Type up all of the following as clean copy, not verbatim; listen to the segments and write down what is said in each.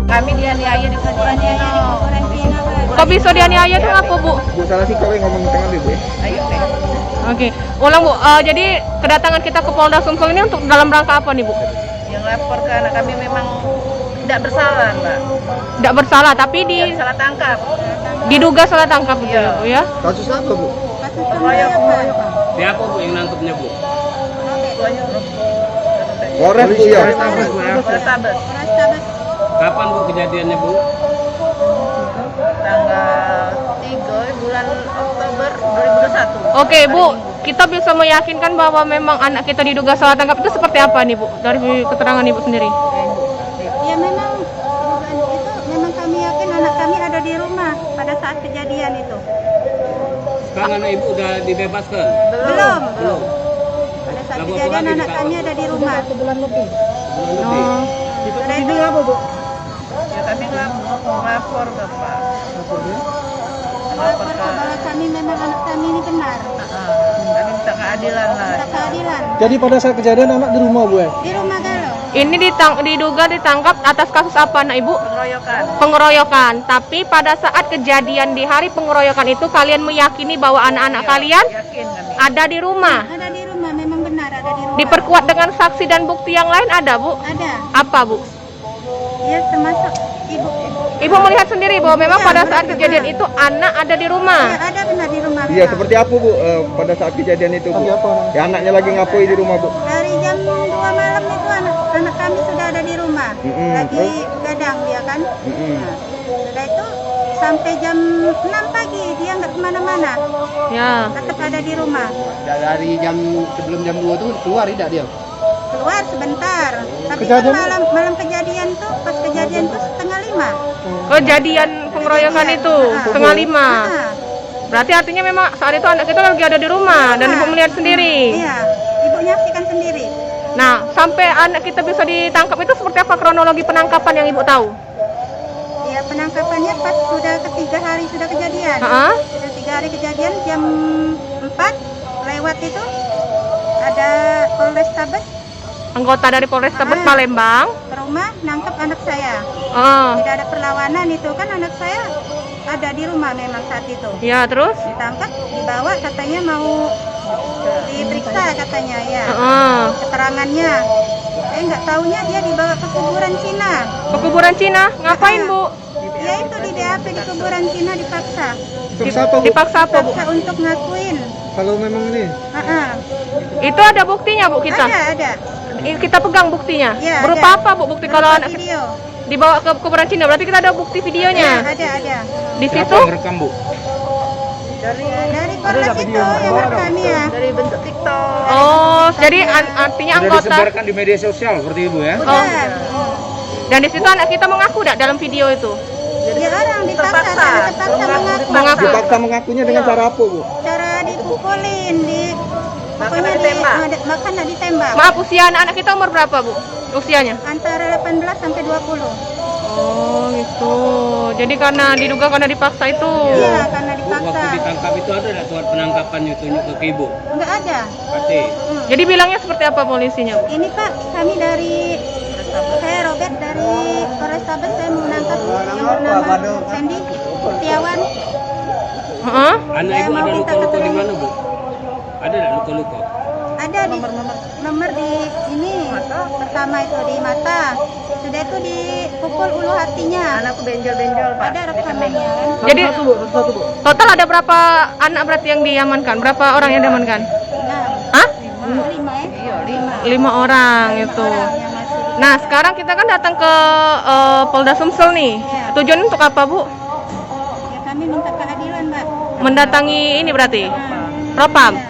Kami dianiaya di kuburan Cina. Kok bisa dianiaya tuh apa, Bu? Bu, salah sih kalau ngomong tengah deh, Bu. Ayo, Teh. Oke, ulang, Bu. Jadi kedatangan kita ke Polda Sumsel ini untuk dalam rangka apa nih, Bu? Yang lapor ke anak kami memang tidak bersalah, Mbak. Tidak bersalah, tapi Tidak salah tangkap. diduga salah tangkap gitu ya, Bu ya? Kasus apa, Bu? Pengeroyokan. Siapa Bu yang nangkepnya Bu? Tuanya Polres, Bu, ya? Polrestabes. Kapan Bu kejadiannya Bu? Tanggal 3 bulan Oktober 2021. Oke, Bu. Kita bisa meyakinkan bahwa memang anak kita diduga salah tangkap itu seperti apa nih, Bu? Dari keterangan Ibu sendiri. Ya memang memang kami yakin anak kami ada di rumah pada saat kejadian itu. Sekarang anak Ibu udah dibebaskan? Belum. Belum. Pada saat Berapa kejadian lagi anak ditahan? kami ada di rumah. Bulan lebih. Pada itu apa, Bu? Ya kami lapor ke Pak. Lapor bahwa kami memang anak kami ini benar. Kami minta keadilan lah. Minta keadilan. Jadi pada saat kejadian anak di rumah, Bu? Di rumah galau. Ini diduga ditangkap atas kasus apa, Nak Ibu? Pengeroyokan. Pengeroyokan. Tapi pada saat kejadian di hari pengeroyokan itu kalian meyakini bahwa anak-anak kalian Yakin kami. ada di rumah. Ada di rumah, memang benar ada di rumah. Diperkuat dengan saksi dan bukti yang lain ada, Bu? Ada. Apa, Bu? Ya termasuk ibu. Ibu melihat sendiri bahwa memang pada saat kejadian itu anak ada di Ya, rumah. ada benar di rumah. Iya, memang. seperti apa, Bu, pada saat kejadian itu, Bu? Ya, anaknya lagi ngapoi di rumah, Bu? Dari jam 2 malam itu anak kami sudah ada di rumah. Lagi gadang dia kan. Nah, sudah itu sampai jam 6 pagi dia nggak kemana-mana. Ya. Tetap ada di rumah. Dari sebelum jam 2 tuh keluar tidak dia? Keluar sebentar. Tapi Kejadian? kan malam kejadian tuh pas kejadian tuh 4:30. Kejadian pengeroyokan itu setengah 5. Nah, Berarti artinya memang saat itu anak kita lagi ada di rumah dan Ibu melihat sendiri. iya, ibu nyaksikan sendiri. Nah, sampai anak kita bisa ditangkap itu seperti apa kronologi penangkapan yang Ibu tahu? Ya penangkapannya pas sudah ketiga hari sudah kejadian. Heeh. Sudah 3 hari kejadian jam 4 lewat itu ada Polrestabes Anggota dari Polrestabes Palembang. ke rumah nangkep anak saya. Oh, Tidak ada perlawanan itu kan anak saya ada di rumah memang saat itu. ya terus? Ditangkap, dibawa katanya mau diperiksa katanya ya. Heeh. Keterangannya. Nggak taunya dia dibawa ke kuburan Cina. Ke kuburan Cina, ngapain, Bu? Ya itu di BAP di kuburan Cina dipaksa. Dipaksa apa, Bu? Dipaksa untuk ngakuin. Kalau memang ini Itu ada buktinya, Bu, kita? Ada. Kita pegang buktinya. Ya, Berupa ada. apa, Bu, bukti kalau anak kita Video. dibawa ke kuburan Cina? Berarti kita ada bukti Ya, videonya. ada. Di Siapa situ yang rekam Bu? Dari Polres itu yang rekam ya. Dari bentuk TikTok. Oh, jadi artinya Sudah anggota. disebarkan di media sosial seperti Ibu ya? Oh. Udah. Dan di situ anak kita mengaku dak dalam video itu. Ya orang dipaksa, Terpaksa. mengaku. Mengaku. Dipaksa mengakunya dengan cara apa, Bu? Cara dipukulin, pokoknya ditembak. bahkan nggak ditembak. Maaf, usia anak-anak kita umur berapa, Bu? Usianya? Antara 18 sampai 20. Oh, gitu. Jadi karena dipaksa itu. Iya, karena Bu, dipaksa. waktu ditangkap itu ada nggak surat penangkapannya tunjuk ke Ibu? Nggak ada. Pasti. Jadi bilangnya seperti apa polisinya, Bu? Ini Pak, kami saya Robert dari Polrestabes, saya menangkap yang bernama Sandy Setiawan. Heeh. Anak Saya Ibu mau ada minta luka-luka di keterangan. mana Bu? Ada nggak luka-luka? Ada di nomor di ini pertama itu di mata, sudah itu dipukul ulu hatinya. Anakku benjol-benjol, Pak. Ada rekamannya kan? Jadi total ada berapa anak berarti yang diamankan? Berapa orang yang diamankan? Nah, Hah? 5 ya? Iya, 5. 5 orang itu. Orang yang masih di- Nah, sekarang kita kan datang ke Polda Sumsel nih. Iya. Tujuan untuk apa, Bu? Ya kami minta keadilan, Mbak. Mendatangi ini berarti Propam. Ya.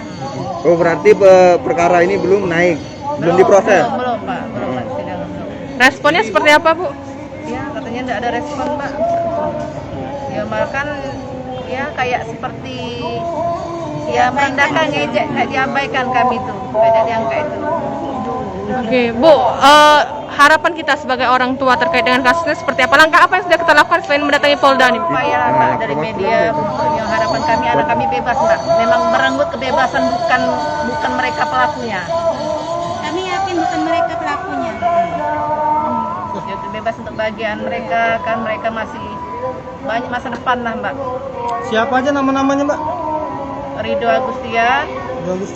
Oh, berarti perkara ini belum naik, belum diproses. Belum, Pak. Belum, Pak. Sidang belum. Responnya seperti apa, Bu? Ya, katanya tidak ada respon, Pak. Ya, makan ya kayak seperti ya merendahkan, ngejek, nggak diabaikan kami tuh, nggak diangkat itu. Oke, Bu. harapan kita sebagai orang tua terkait dengan kasusnya seperti apa? Langkah apa yang sudah kita lakukan selain mendatangi Polda nih, Bu? Upaya lah Mbak dari media, yang harapan kami anak kami bebas Mbak. Memang merenggut kebebasan bukan mereka pelakunya. Kami yakin bukan mereka pelakunya. Ya, bebas untuk bagian mereka kan mereka masih banyak masa depan lah Mbak. Siapa aja nama-namanya, Mbak? Ridho Agustian,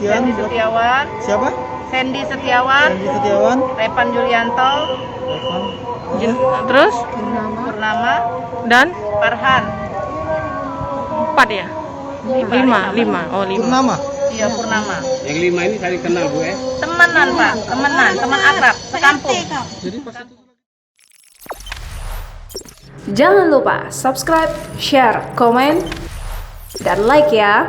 Sandy Setiawan, Siapa? Sandy Setiawan, Setiawan. Repan Julianto, Terus Purnama, dan Farhan. 4 ya? 5. Oh, 5. Purnama. Iya Purnama. Yang 5 ini saling kenal Bu ya? Temenan Pak, teman akrab, sekampung. Jangan lupa subscribe, share, komen, dan like ya.